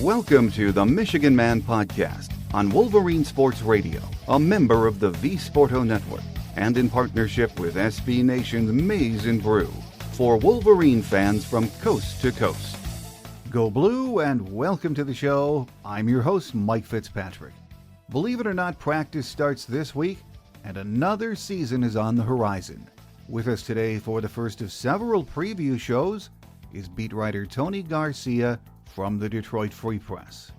Welcome to the Michigan Man Podcast on Wolverine Sports Radio, a member of the V-Sporto Network, and in partnership with SB Nation's Maize and Brew, for Wolverine fans from coast to coast. Go Blue and welcome to the show. I'm your host, Mike Fitzpatrick. Believe it or not, practice starts this week, and another season is on the horizon. With us today for the first of several preview shows is beat writer Tony Garcia from the Detroit Free Press.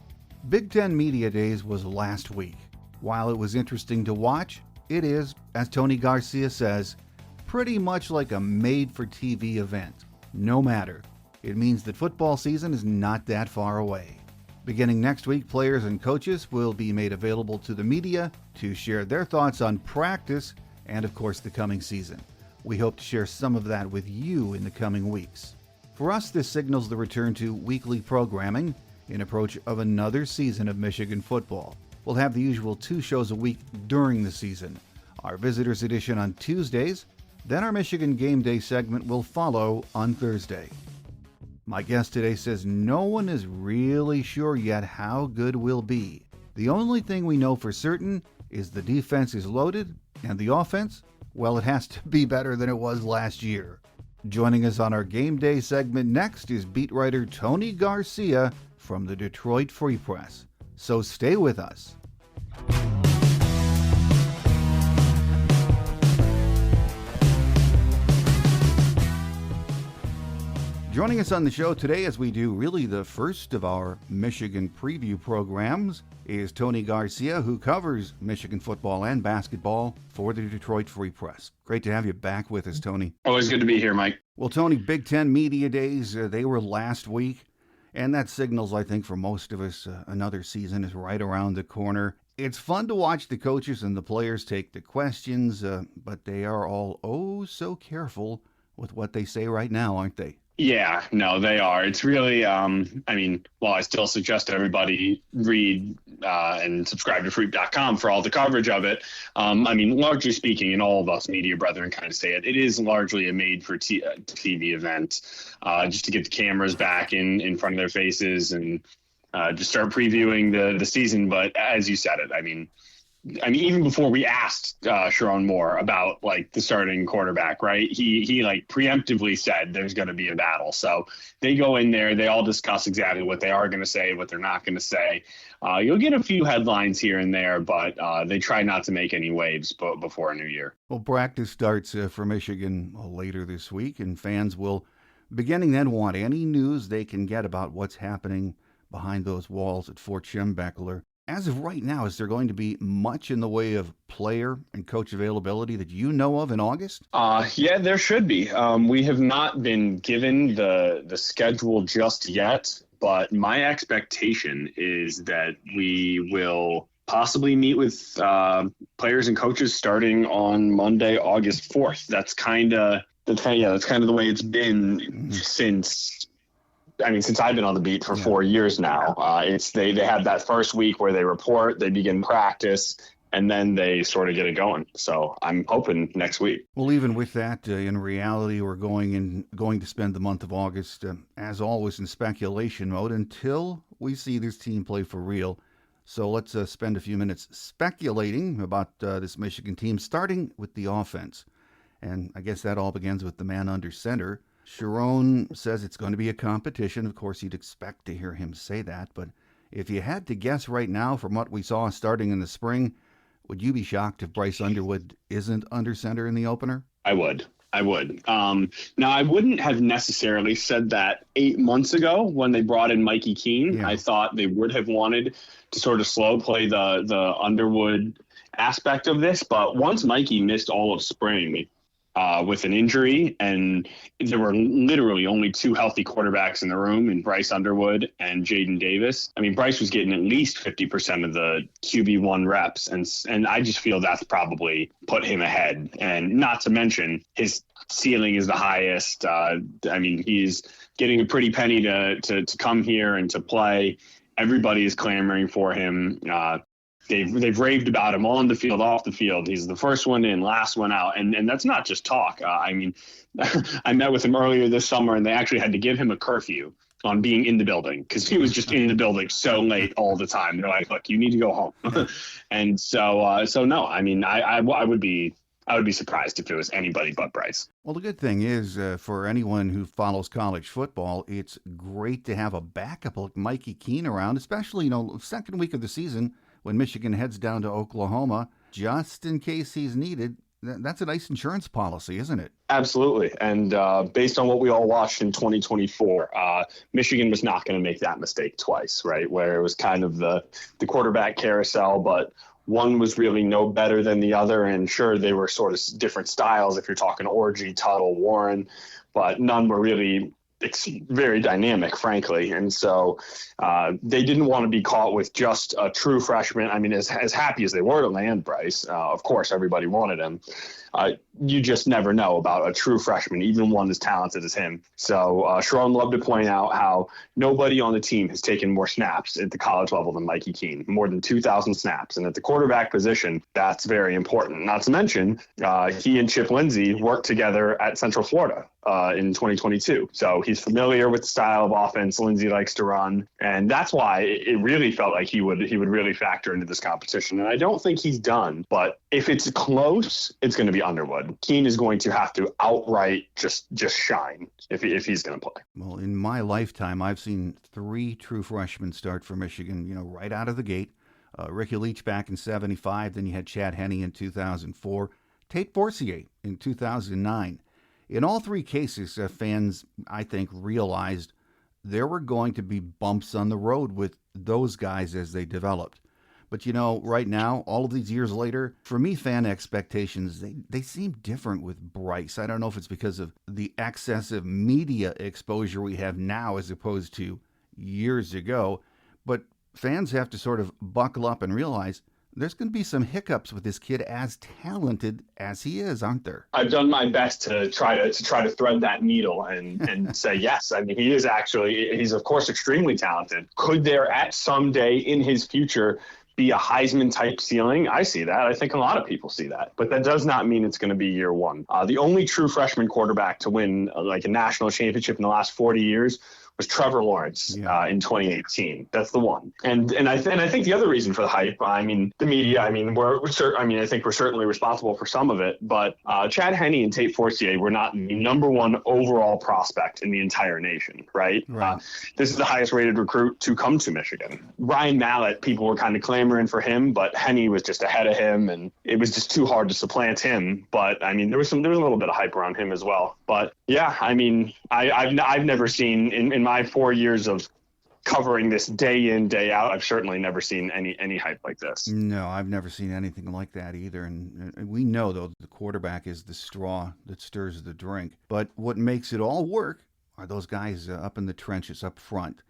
Big Ten Media Days was last week. While it was interesting to watch, it is, as Tony Garcia says, pretty much like a made-for-TV event. No matter. It means that football season is not that far away. Beginning next week, players and coaches will be made available to the media to share their thoughts on practice and, of course, the coming season. We hope to share some of that with you in the coming weeks. For us, this signals the return to weekly programming in approach of another season of Michigan football. We'll have the usual 2 shows a week during the season. Our Visitors Edition on Tuesdays, then our Michigan Game Day segment will follow on Thursday. My guest today says no one is really sure yet how good we'll be. The only thing we know for certain is the defense is loaded, and the offense, well, it has to be better than it was last year. Joining us on our Game Day segment next is beat writer Tony Garcia from the Detroit Free Press. So stay with us. Joining us on the show today, as we do really the first of our Michigan preview programs, is Tony Garcia, who covers Michigan football and basketball for the Detroit Free Press. Great to have you back with us, Tony. Always good to be here, Mike. Well, Tony, Big Ten Media Days, they were last week, and that signals, I think, for most of us, another season is right around the corner. It's fun to watch the coaches and the players take the questions, but they are all so careful with what they say right now, aren't they? Yeah, no, they are. It's really, I still suggest everybody read and subscribe to preveiw.com for all the coverage of it. Largely speaking, and all of us media brethren kind of say it is largely a made-for-TV event, just to get the cameras back in front of their faces and just start previewing the season. But as you said it, even before we asked Sharon Moore about the starting quarterback, right? He preemptively said there's going to be a battle. So they go in there, they all discuss exactly what they are going to say, what they're not going to say. You'll get a few headlines here and there, but they try not to make any waves before a new year. Well, practice starts for Michigan later this week, and fans will, beginning then, want any news they can get about what's happening behind those walls at Fort Schembechler. As of right now, is there going to be much in the way of player and coach availability that you know of in August? Yeah, there should be. We have not been given the schedule just yet, but my expectation is that we will possibly meet with players and coaches starting on Monday, August 4th. That's kind of the way it's been since I've been on the beat for 4 years now. They have that first week where they report, they begin practice, and then they sort of get it going. So I'm hoping next week. Well, even with that, in reality, we're going to spend the month of August, as always, in speculation mode until we see this team play for real. So let's spend a few minutes speculating about this Michigan team, starting with the offense. And I guess that all begins with the man under center. Sharon says it's going to be a competition. Of course, you'd expect to hear him say that. But if you had to guess right now from what we saw starting in the spring, would you be shocked if Bryce Underwood isn't under center in the opener? I would. Now, I wouldn't have necessarily said that 8 months ago when they brought in Meeechigen. Yeah. I thought they would have wanted to sort of slow play the Underwood aspect of this. But once Mikey missed all of spring with an injury, and there were literally only 2 healthy quarterbacks in the room, in Bryce Underwood and Jaden Davis. Bryce was getting at least 50% of the QB1 reps, and I just feel that's probably put him ahead. And not to mention, his ceiling is the highest. He's getting a pretty penny to come here and to play. Everybody is clamoring for him. They've raved about him on the field, off the field. He's the first one in, last one out. And that's not just talk. I mean, I met with him earlier this summer, and they actually had to give him a curfew on being in the building because he was just in the building so late all the time. They're like, look, you need to go home. And so no, I mean, I would be surprised if it was anybody but Bryce. Well, the good thing is for anyone who follows college football, it's great to have a backup like Meeechigan around, especially, second week of the season when Michigan heads down to Oklahoma, just in case he's needed. That's a nice insurance policy, isn't it? Absolutely. And based on what we all watched in 2024, Michigan was not going to make that mistake twice, right? Where it was kind of the quarterback carousel, but one was really no better than the other. And sure, they were sort of different styles if you're talking Orgy, Tuttle, Warren, but none were really very dynamic, frankly. And so they didn't want to be caught with just a true freshman. I mean, as happy as they were to land Bryce, of course, everybody wanted him. You just never know about a true freshman, even one as talented as him. So Sharon loved to point out how nobody on the team has taken more snaps at the college level than Meeechigan, more than 2,000 snaps. And at the quarterback position, that's very important. Not to mention, he and Chip Lindsey worked together at Central Florida in 2022. So he's familiar with the style of offense Lindsey likes to run. And that's why it really felt like he would really factor into this competition. And I don't think he's done. But if it's close, it's going to be Underwood. Keene is going to have to outright just shine if he's going to play. Well, in my lifetime, I've seen 3 true freshmen start for Michigan, right out of the gate. Ricky Leach back in 75, then you had Chad Henne in 2004, Tate Forcier in 2009. In all 3 cases, fans, I think, realized there were going to be bumps on the road with those guys as they developed. But, right now, all of these years later, for me, fan expectations, they seem different with Bryce. I don't know if it's because of the excessive media exposure we have now as opposed to years ago, but fans have to sort of buckle up and realize there's going to be some hiccups with this kid as talented as he is, aren't there? I've done my best to try to thread that needle and say, yes, I mean, he's of course extremely talented. Could there at some day in his future be a Heisman type ceiling? I see that. I think a lot of people see that, but that does not mean it's going to be year one. The only true freshman quarterback to win like a national championship in the last 40 years was Trevor Lawrence in 2018. That's the one. And I think the other reason for the hype, I mean, the media, I mean, I think we're certainly responsible for some of it, but Chad Henne and Tate Forcier were not the number one overall prospect in the entire nation, right? This is the highest rated recruit to come to Michigan. Ryan Mallett, people were kind of clamoring for him, but Henne was just ahead of him, and it was just too hard to supplant him. But I mean, there was a little bit of hype around him as well. But yeah, I mean, I've never seen in my 4 years of covering this day in, day out, I've certainly never seen any hype like this. No, I've never seen anything like that either. And we know, though, the quarterback is the straw that stirs the drink. But what makes it all work are those guys up in the trenches up front.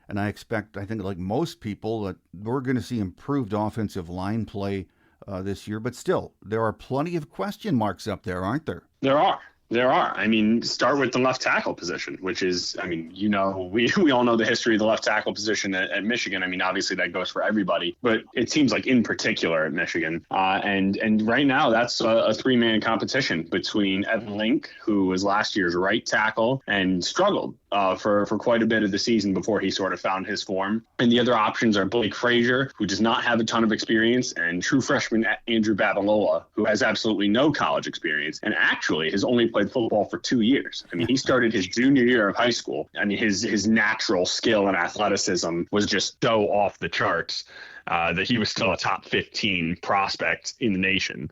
And I think like most people, that we're going to see improved offensive line play this year. But still, there are plenty of question marks up there, aren't there? There are. I mean, start with the left tackle position, which is, I mean, we all know the history of the left tackle position at Michigan. I mean, obviously that goes for everybody, but it seems like in particular at Michigan. And right now that's a 3-man competition between Evan Link, who was last year's right tackle and struggled for quite a bit of the season before he sort of found his form. And the other options are Blake Frazier, who does not have a ton of experience, and true freshman Andrew Babalola, who has absolutely no college experience and actually has only played football for 2 years. I mean, he started his junior year of high school. I mean, his natural skill and athleticism was just so off the charts that he was still a top 15 prospect in the nation.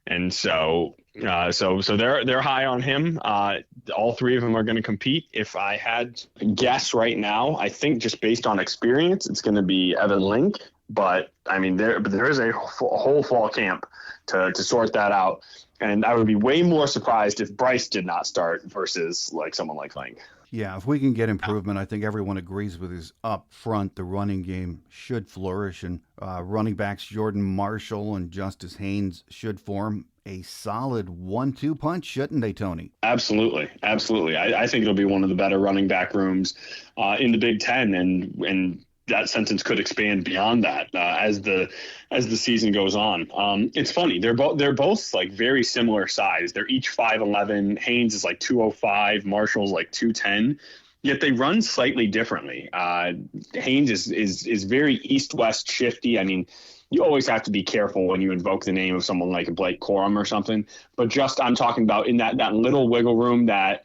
And so they're high on him. All 3 of them are going to compete. If I had to guess right now, I think just based on experience, it's going to be Evan Link. But I mean, there is a whole fall camp to sort that out. And I would be way more surprised if Bryce did not start versus like someone like Link. Yeah, if we can get improvement, I think everyone agrees with is up front, the running game should flourish, and running backs Jordan Marshall and Justice Haynes should form a solid 1-2 punch, shouldn't they, Tony? Absolutely. I think it'll be one of the better running back rooms in the Big Ten, and that sentence could expand beyond that as the season goes on. It's funny. They're both like very similar size. They're each 5'11". Haynes is like 205. Marshall's like 210. Yet they run slightly differently. Haynes is very east-west shifty. I mean, you always have to be careful when you invoke the name of someone like Blake Corum or something. But just I'm talking about in that little wiggle room, that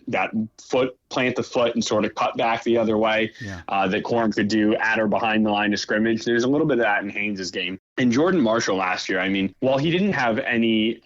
foot, plant the foot and sort of cut back the other way that Corum could do at or behind the line of scrimmage. There's a little bit of that in Haynes' game. And Jordan Marshall last year, I mean, while he didn't have any,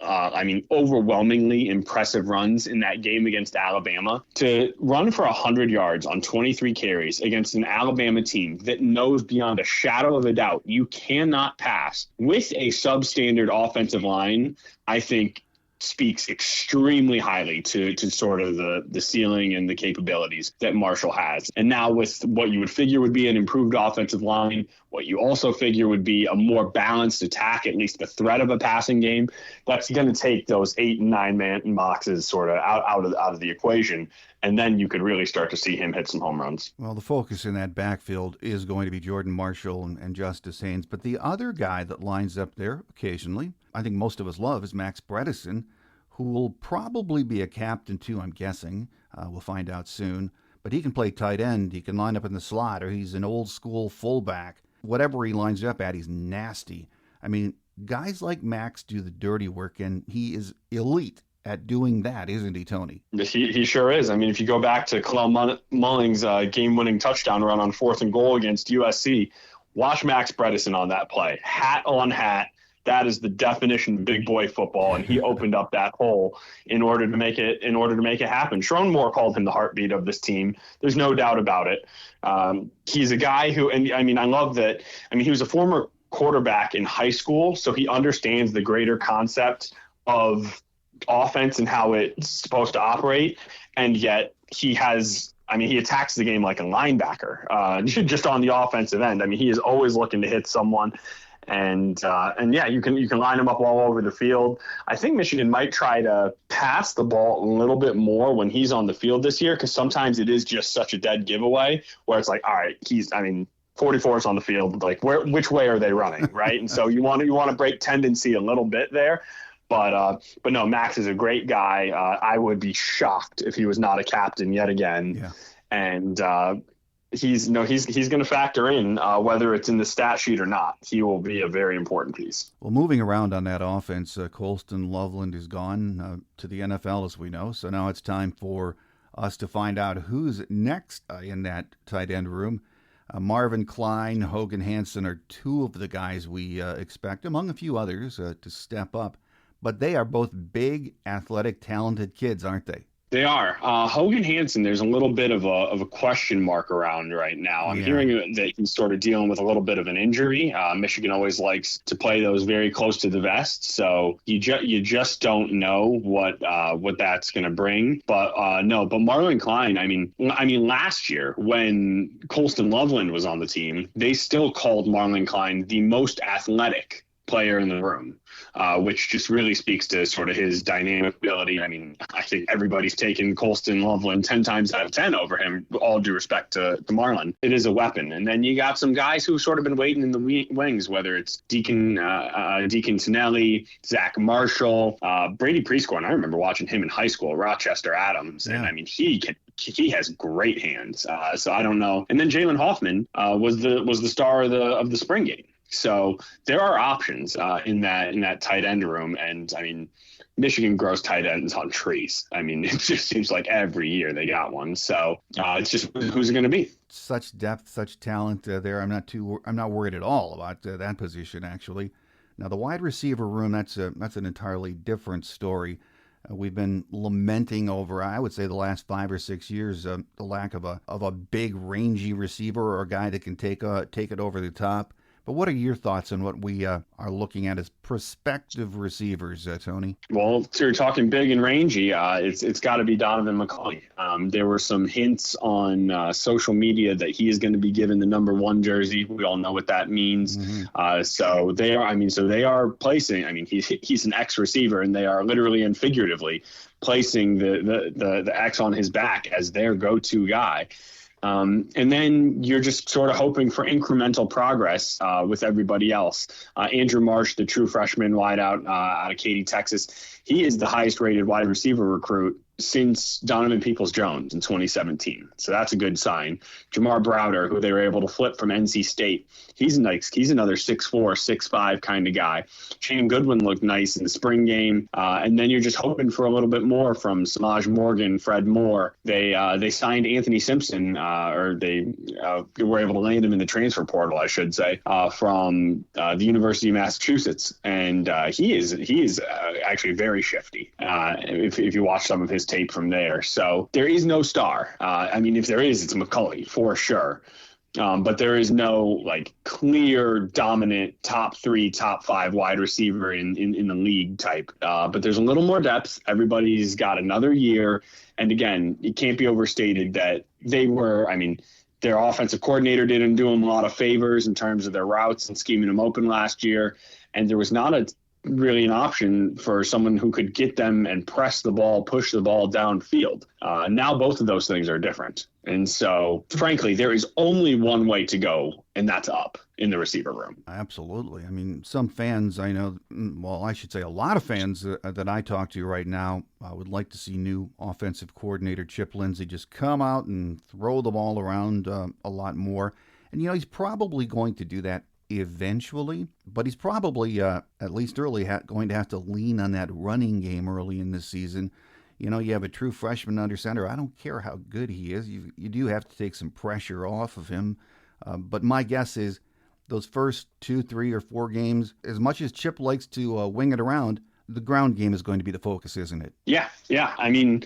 overwhelmingly impressive runs in that game against Alabama, to run for 100 yards on 23 carries against an Alabama team that knows beyond a shadow of a doubt you cannot pass with a substandard offensive line, I think speaks extremely highly to sort of the ceiling and the capabilities that Marshall has. And now with what you would figure would be an improved offensive line, what you also figure would be a more balanced attack, at least the threat of a passing game, that's going to take those 8 and 9 man boxes sort of out of the equation. And then you could really start to see him hit some home runs. Well, the focus in that backfield is going to be Jordan Marshall and Justice Haynes. But the other guy that lines up there occasionally, I think most of us love, is Max Bredesen, who will probably be a captain too, I'm guessing. We'll find out soon. But he can play tight end. He can line up in the slot, or he's an old school fullback. Whatever he lines up at, he's nasty. I mean, guys like Max do the dirty work, and he is elite at doing that, isn't he, Tony? He sure is. I mean, if you go back to Kalel Mullings' game-winning touchdown run on 4th and goal against USC, watch Max Bredesen on that play. Hat on hat. That is the definition of big boy football, and he opened up that hole in order to make it happen. Sharon Moore called him the heartbeat of this team. There's no doubt about it. He's a guy who, and I mean, I love that. I mean, he was a former quarterback in high school, so he understands the greater concept of offense and how it's supposed to operate, and yet he attacks the game like a linebacker, just on the offensive end. I mean, he is always looking to hit someone. And you can line them up all over the field. I think Michigan might try to pass the ball a little bit more when he's on the field this year, because sometimes it is just such a dead giveaway where it's like, all right, 44 is on the field. Like, which way are they running, right? And so you want to break tendency a little bit there. But no, Max is a great guy. I would be shocked if he was not a captain yet again. Yeah. And he's going to factor in whether it's in the stat sheet or not. He will be a very important piece. Well, moving around on that offense, Colston Loveland is gone to the NFL, as we know. So now it's time for us to find out who's next in that tight end room. Marvin Klein, Hogan Hansen are two of the guys we expect, among a few others, to step up. But they are both big, athletic, talented kids, aren't they? They are. Hogan Hansen, there's a little bit of a question mark around right now. I'm hearing that he's sort of dealing with a little bit of an injury. Michigan always likes to play those very close to the vest, so you just don't know what that's going to bring. But Marlon Klein, I mean, last year when Colston Loveland was on the team, they still called Marlon Klein the most athletic player in the room, which just really speaks to sort of his dynamic ability. I mean, I think everybody's taken Colston Loveland 10 times out of 10 over him, all due respect to Marlon. It is a weapon. And then you got some guys who've sort of been waiting in the wings, whether it's Deacon Tonelli, Zach Marshall, Brady Prescorn. I remember watching him in high school, Rochester Adams. And I mean, he has great hands. So I don't know. And then Jalen Hoffman was the star of the spring game. So there are options in that tight end room. And I mean, Michigan grows tight ends on trees. I mean, it just seems like every year they got one. So it's just who's it going to be? Such depth, such talent there. I'm not worried at all about that position, actually. Now, the wide receiver room, that's an entirely different story. We've been lamenting over, I would say, the last 5 or 6 years, the lack of a big, rangy receiver or a guy that can take it over the top. But what are your thoughts on what we are looking at as prospective receivers, Tony? Well, if you're talking big and rangy, it's got to be Donovan McCulley. There were some hints on social media that he is going to be given the number 1 jersey. We all know what that means. Mm-hmm. So they are placing. I mean, he's an ex-receiver, and they are literally and figuratively placing the X on his back as their go-to guy. And then you're just sort of hoping for incremental progress with everybody else. Andrew Marsh, the true freshman wideout out of Katy, Texas, he is the highest rated wide receiver recruit since Donovan Peoples-Jones in 2017. So that's a good sign. Jamar Browder, who they were able to flip from NC State, he's another 6'4", 6'5" kind of guy. Shane Goodwin looked nice in the spring game. And then you're just hoping for a little bit more from Samaj Morgan, Fred Moore. They signed Anthony Simpson, or they were able to land him in the transfer portal, I should say, from the University of Massachusetts. And he is actually very shifty if you watch some of his tape from there. So there is no star. I mean, if there is, it's McCulley for sure. But there is no clear dominant top 3, top 5 wide receiver in the league type. But there's a little more depth. Everybody's got another year. And again, it can't be overstated that their offensive coordinator didn't do them a lot of favors in terms of their routes and scheming them open last year. And there was not really an option for someone who could get them and press the ball, push the ball downfield. Now both of those things are different. And so, frankly, there is only one way to go, and that's up in the receiver room. Absolutely. I mean, some fans I know, well, I should say a lot of fans that I talk to right now would like to see new offensive coordinator Chip Lindsey just come out and throw the ball around a lot more. And, he's probably going to do that eventually, but he's probably, at least early, going to have to lean on that running game early in this season. You have a true freshman under center. I don't care how good he is. You do have to take some pressure off of him. But my guess is those first 2, 3, or 4 games, as much as Chip likes to wing it around, the ground game is going to be the focus, isn't it? Yeah. I mean,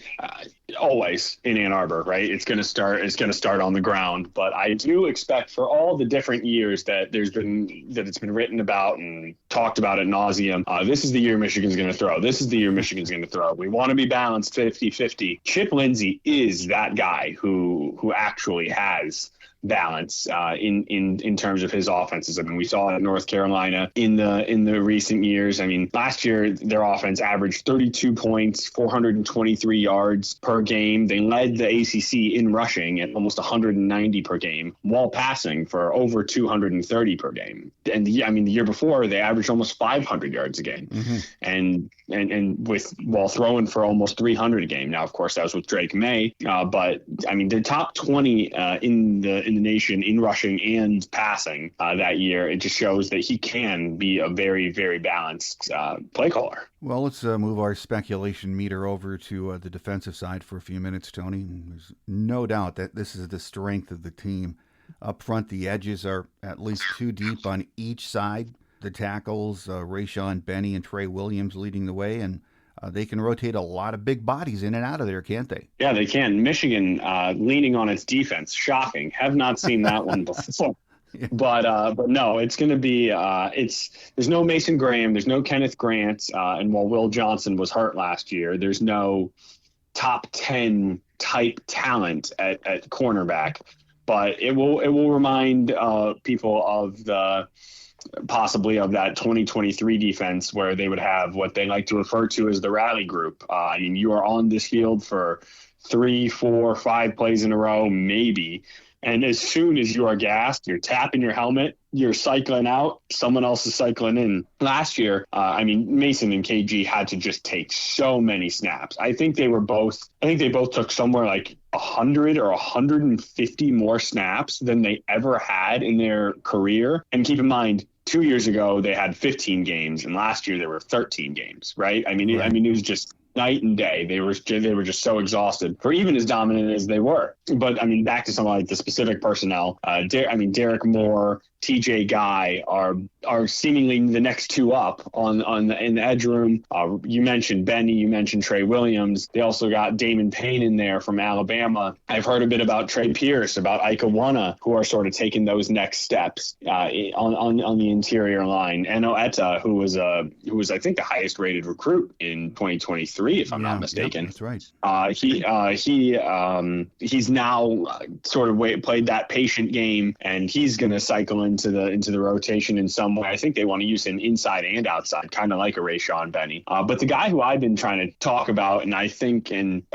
always in Ann Arbor, right? It's going to start on the ground. But I do expect, for all the different years that it's been written about and talked about ad nauseum, this is the year Michigan's going to throw. This is the year Michigan's going to throw. We want to be balanced 50-50. Chip Lindsey is that guy who actually has balance in terms of his offenses. I mean, we saw it at North Carolina in the recent years. I mean, last year their offense averaged 32 points, 423 yards per game. They led the ACC in rushing at almost 190 per game, while passing for over 230 per game. And the year before they averaged almost 500 yards a game, and while throwing for almost 300 a game. Now, of course, that was with Drake May, but I mean, the top 20 in the nation in rushing and passing that year. It just shows that he can be a very, very balanced play caller. Well, let's move our speculation meter over to the defensive side for a few minutes, Tony. There's no doubt that this is the strength of the team. Up front, the edges are at least 2 deep on each side. The tackles, Rayshon Benny and Trey Williams leading the way, and they can rotate a lot of big bodies in and out of there, can't they? Yeah, they can. Michigan leaning on its defense. Shocking. Have not seen that one before. Yeah. But no, it's going to be there's no Mason Graham, there's no Kenneth Grant, and while Will Johnson was hurt last year, there's no top 10 type talent at cornerback. But it will remind people of possibly of that 2023 defense, where they would have what they like to refer to as the rally group. I mean, you are on this field for 3, 4, 5 plays in a row, maybe. And as soon as you are gassed, you're tapping your helmet, you're cycling out, someone else is cycling in. Last year, Mason and KG had to just take so many snaps. I think they both took somewhere like 100 or 150 more snaps than they ever had in their career. And keep in mind, 2 years ago, they had 15 games, and last year there were 13 games, right? I mean, it was just night and day. They were just so exhausted for even as dominant as they were. But I mean, back to some like the specific personnel. Derek Moore, TJ Guy are seemingly the next 2 up in the edge room. You mentioned Benny, you mentioned Trey Williams. They also got Damon Payne in there from Alabama. I've heard a bit about Trey Pierce, about Ike Iwunnah, who are sort of taking those next steps on the interior line. Eno Etta, who was I think the highest rated recruit in 2023. 3, if I'm not mistaken. That's right. He's now sort of played that patient game, and he's going to cycle into the rotation in some way. I think they want to use him inside and outside, kind of like a Rayshon Benny. But the guy who I've been trying to talk about, and I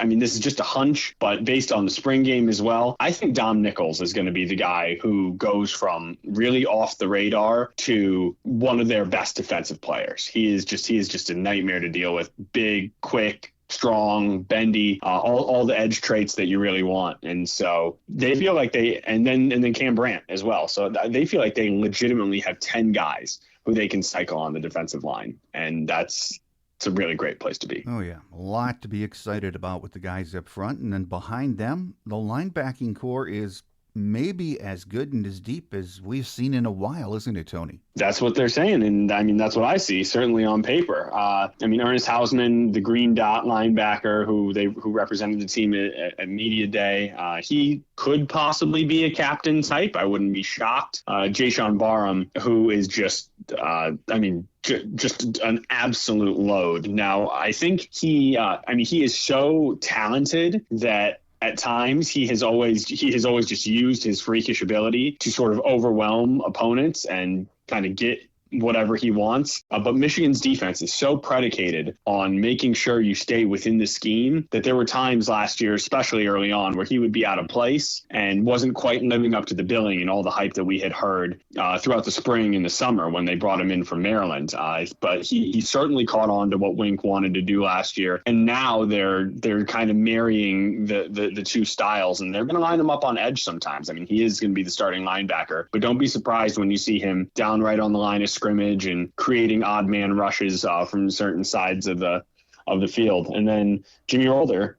mean, this is just a hunch, but based on the spring game as well, I think Dom Nichols is going to be the guy who goes from really off the radar to one of their best defensive players. He is just a nightmare to deal with. Big, quick, strong, bendy, all the edge traits that you really want. And so they feel like and then Cam Brandt as well. So they feel like they legitimately have 10 guys who they can cycle on the defensive line. And it's a really great place to be. Oh, yeah. A lot to be excited about with the guys up front. And then behind them, the linebacking core is maybe as good and as deep as we've seen in a while, isn't it, Tony? That's what they're saying, and I mean, that's what I see, certainly on paper. I mean, Ernest Hausman, the green dot linebacker who represented the team at Media Day, he could possibly be a captain type. I wouldn't be shocked. Jayshon Barham, who is just an absolute load. Now, I think he is so talented that at times he has always just used his freakish ability to sort of overwhelm opponents and kind of get whatever he wants. But Michigan's defense is so predicated on making sure you stay within the scheme that there were times last year, especially early on, where he would be out of place and wasn't quite living up to the billing and all the hype that we had heard throughout the spring and the summer when they brought him in from Maryland. But he certainly caught on to what Wink wanted to do last year. And now they're kind of marrying the two styles, and they're going to line him up on edge sometimes. I mean, he is going to be the starting linebacker, but don't be surprised when you see him down right on the line of scrimmage and creating odd man rushes from certain sides of the field. And then Jimmy Rolder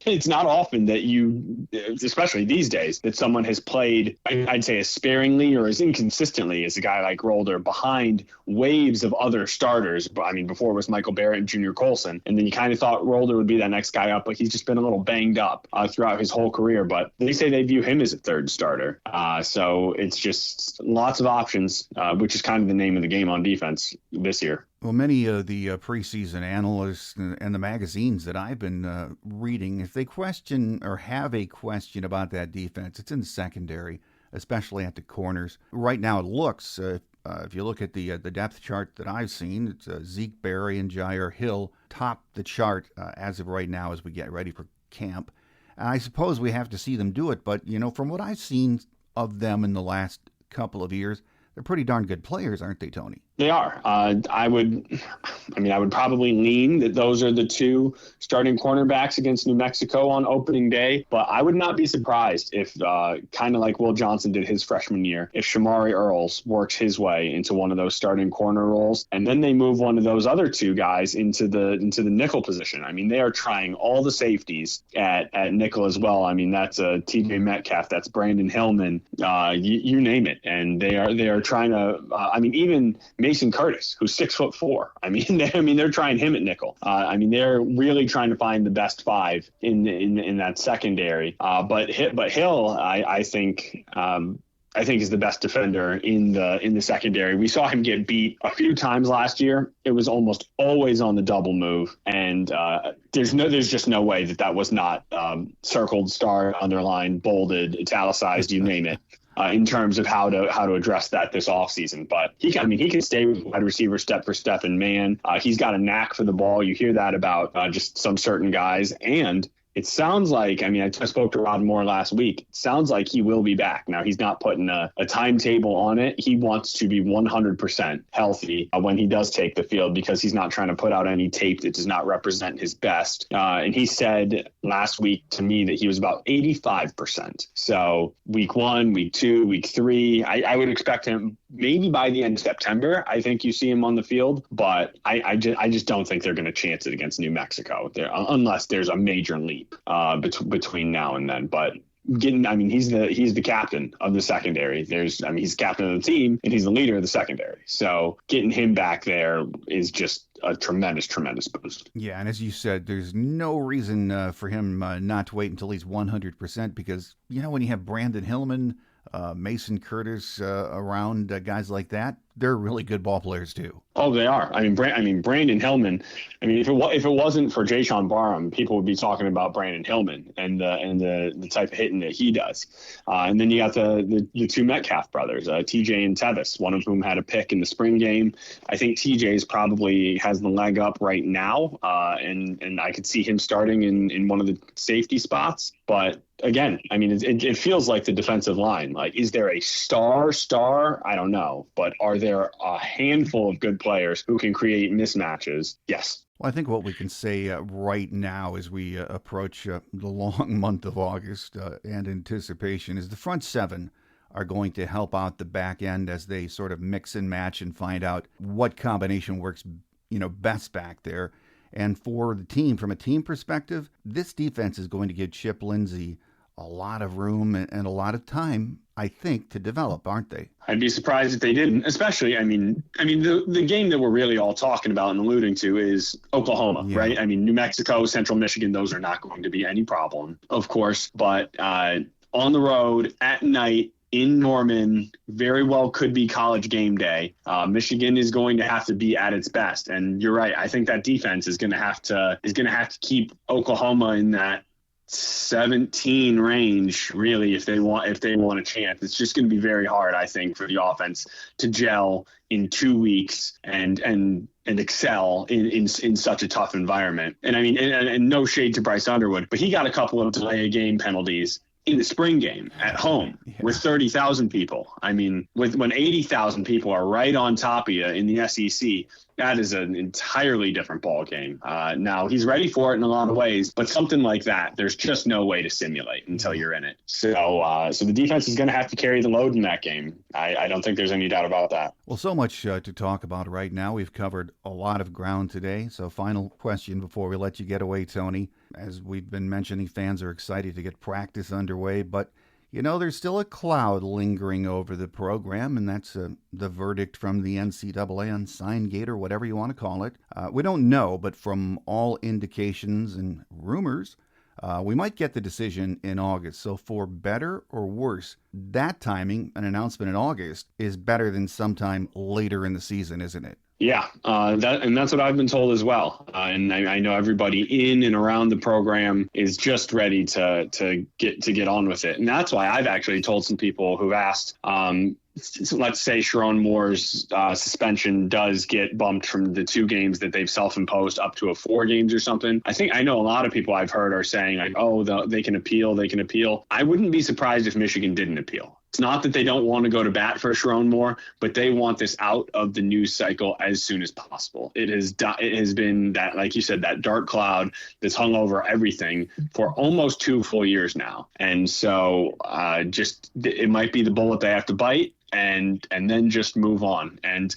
it's not often that you, especially these days, that someone has played, I'd say, as sparingly or as inconsistently as a guy like Rolder behind waves of other starters. I mean, before it was Michael Barrett and Junior Colson, and then you kind of thought Rolder would be that next guy up, but he's just been a little banged up throughout his whole career. But they say they view him as a third starter. So it's just lots of options, which is kind of the name of the game on defense this year. Well, many of the preseason analysts and the magazines that I've been reading, if they question or have a question about that defense, it's in the secondary, especially at the corners. Right now it looks, if you look at the depth chart that I've seen, it's Zeke Berry and Jair Hill top the chart as of right now as we get ready for camp. And I suppose we have to see them do it, but, from what I've seen of them in the last couple of years, they're pretty darn good players, aren't they, Tony? They are. I would probably lean that those are the two starting cornerbacks against New Mexico on opening day, but I would not be surprised if, kind of like Will Johnson did his freshman year, if Shamari Earls works his way into one of those starting corner roles, and then they move one of those other two guys into the nickel position. I mean, they are trying all the safeties at nickel as well. I mean, that's TJ Metcalf, that's Brandon Hillman, you name it, and they are trying to. Even Mason Curtis, who's 6'4". I mean, they're trying him at nickel. They're really trying to find the best five in that secondary. But Hill, I think is the best defender in the secondary. We saw him get beat a few times last year. It was almost always on the double move, and there's just no way that was not circled, starred, underlined, bolded, italicized, you name it. In terms of how to address that this offseason. But he can stay with wide receiver step for step and man. He's got a knack for the ball. You hear that about just some certain guys. And it sounds like, I spoke to Rod Moore last week. It sounds like he will be back. Now, he's not putting a timetable on it. He wants to be 100% healthy when he does take the field, because he's not trying to put out any tape that does not represent his best. And he said last week to me that he was about 85%. So week 1, week 2, week 3, I would expect him maybe by the end of September. I think you see him on the field, but I just don't think they're going to chance it against New Mexico there, unless there's a major leap between now and then. But he's the captain of the secondary. He's captain of the team and he's the leader of the secondary. So getting him back there is just a tremendous boost. Yeah, and as you said, there's no reason for him not to wait until he's 100%, because when you have Brandon Hillman, Mason Curtis around, guys like that, they're really good ball players too. Oh, they are. I mean, Brandon Hillman. I mean, if it wasn't for Jayshon Barham, people would be talking about Brandon Hillman and the type of hitting that he does. And then you got the two Metcalf brothers, TJ and Tevis, one of whom had a pick in the spring game. I think TJ's probably has the leg up right now, and I could see him starting in one of the safety spots. But again, I mean, it feels like the defensive line. Like, is there a star? I don't know. But are there a handful of good players who can create mismatches? Yes. Well, I think what we can say right now as we approach the long month of August and anticipation is the front seven are going to help out the back end as they sort of mix and match and find out what combination works, best back there. And for the team, from a team perspective, this defense is going to give Chip Lindsey a lot of room and a lot of time, I think, to develop, aren't they? I'd be surprised if they didn't, especially, I mean, the game that we're really all talking about and alluding to is Oklahoma, right? I mean, New Mexico, Central Michigan, those are not going to be any problem, of course. But on the road, at night, in Norman, very well could be college game day. Michigan is going to have to be at its best. And you're right. I think that defense is going to have to keep Oklahoma in that 17 range, really, if they want a chance. It's just going to be very hard, I think, for the offense to gel in 2 weeks and excel in such a tough environment. And I mean, and no shade to Bryce Underwood, but he got a couple of delay of game penalties in the spring game at home with 30,000 people. I mean, when 80,000 people are right on top of you in the SEC, that is an entirely different ball game. Now, he's ready for it in a lot of ways, but something like that, there's just no way to simulate until you're in it. So the defense is going to have to carry the load in that game. I don't think there's any doubt about that. Well, so much to talk about right now. We've covered a lot of ground today. So final question before we let you get away, Tony. As we've been mentioning, fans are excited to get practice underway, but there's still a cloud lingering over the program, and that's the verdict from the NCAA on sign gate, or whatever you want to call it. We don't know, but from all indications and rumors, we might get the decision in August. So for better or worse, that timing, an announcement in August, is better than sometime later in the season, isn't it? Yeah, that's what I've been told as well. And I know everybody in and around the program is just ready to get on with it. And that's why I've actually told some people who've asked, let's say Sharon Moore's suspension does get bumped from the 2 games that they've self-imposed up to 4 games or something. I know a lot of people I've heard are saying, like, oh, they can appeal. I wouldn't be surprised if Michigan didn't appeal. It's not that they don't want to go to bat for Sharon Moore, but they want this out of the news cycle as soon as possible. It has been that, like you said, that dark cloud that's hung over everything for almost 2 full years now. And so it might be the bullet they have to bite and then just move on. And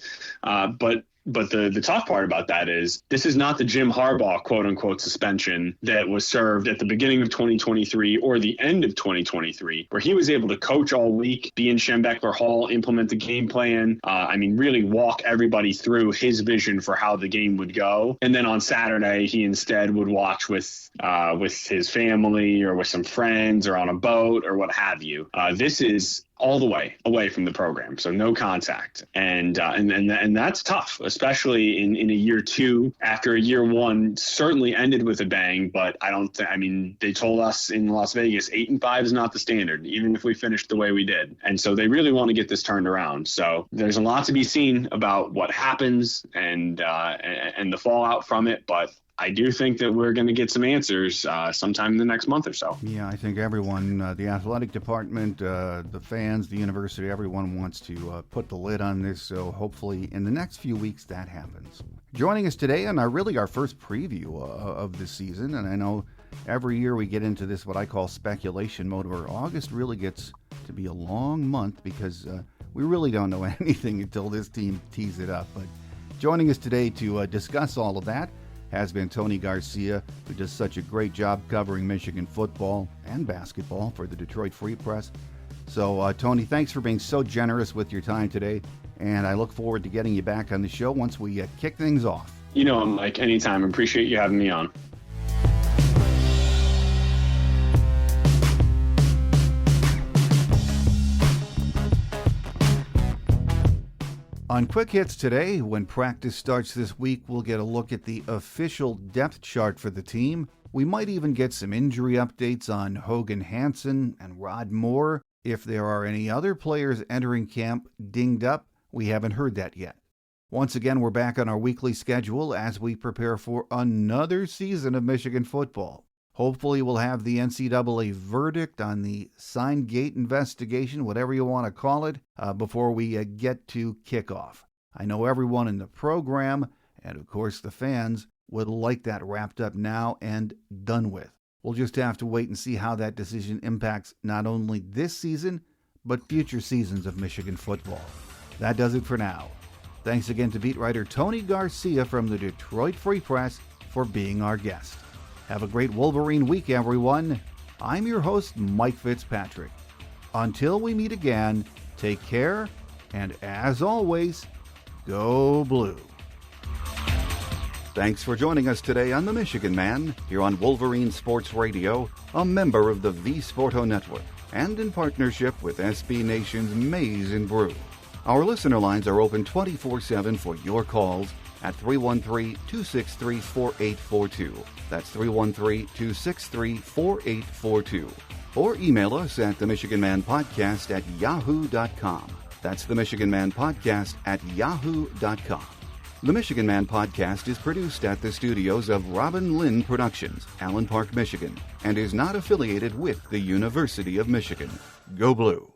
But the tough part about that is this is not the Jim Harbaugh, quote unquote, suspension that was served at the beginning of 2023 or the end of 2023, where he was able to coach all week, be in Schembechler Hall, implement the game plan. Really walk everybody through his vision for how the game would go. And then on Saturday, he instead would watch with his family or with some friends or on a boat or what have you. This is all the way away from the program, so no contact, and that's tough, especially in a year 2 after a year 1 certainly ended with a bang. But they told us in Las Vegas 8-5 is not the standard, even if we finished the way we did, and so they really want to get this turned around. So there's a lot to be seen about what happens and the fallout from it, but I do think that we're going to get some answers sometime in the next month or so. Yeah, I think everyone, the athletic department, the fans, the university, everyone wants to put the lid on this. So hopefully in the next few weeks that happens. Joining us today on our first preview of the season. And I know every year we get into this, what I call speculation mode, where August really gets to be a long month because we really don't know anything until this team tees it up. But joining us today to discuss all of that has been Tony Garcia, who does such a great job covering Michigan football and basketball for the Detroit Free Press. So, Tony, thanks for being so generous with your time today, and I look forward to getting you back on the show once we kick things off. Mike, anytime. Appreciate you having me on. On Quick Hits today, when practice starts this week, we'll get a look at the official depth chart for the team. We might even get some injury updates on Hogan Hansen and Rod Moore. If there are any other players entering camp dinged up, we haven't heard that yet. Once again, we're back on our weekly schedule as we prepare for another season of Michigan football. Hopefully we'll have the NCAA verdict on the Sign Gate investigation, whatever you want to call it, before we get to kickoff. I know everyone in the program, and of course the fans, would like that wrapped up now and done with. We'll just have to wait and see how that decision impacts not only this season, but future seasons of Michigan football. That does it for now. Thanks again to beat writer Tony Garcia from the Detroit Free Press for being our guest. Have a great Wolverine week, everyone. I'm your host, Mike Fitzpatrick. Until we meet again, take care, and as always, go blue. Thanks for joining us today on The Michigan Man, here on Wolverine Sports Radio, a member of the V Sporto Network, and in partnership with SB Nation's Maize and Brew. Our listener lines are open 24/7 for your calls at 313-263-4842. That's 313-263-4842. Or email us at themichiganmanpodcast@yahoo.com. That's themichiganmanpodcast@yahoo.com. The Michigan Man Podcast is produced at the studios of Robin Lynn Productions, Allen Park, Michigan, and is not affiliated with the University of Michigan. Go Blue!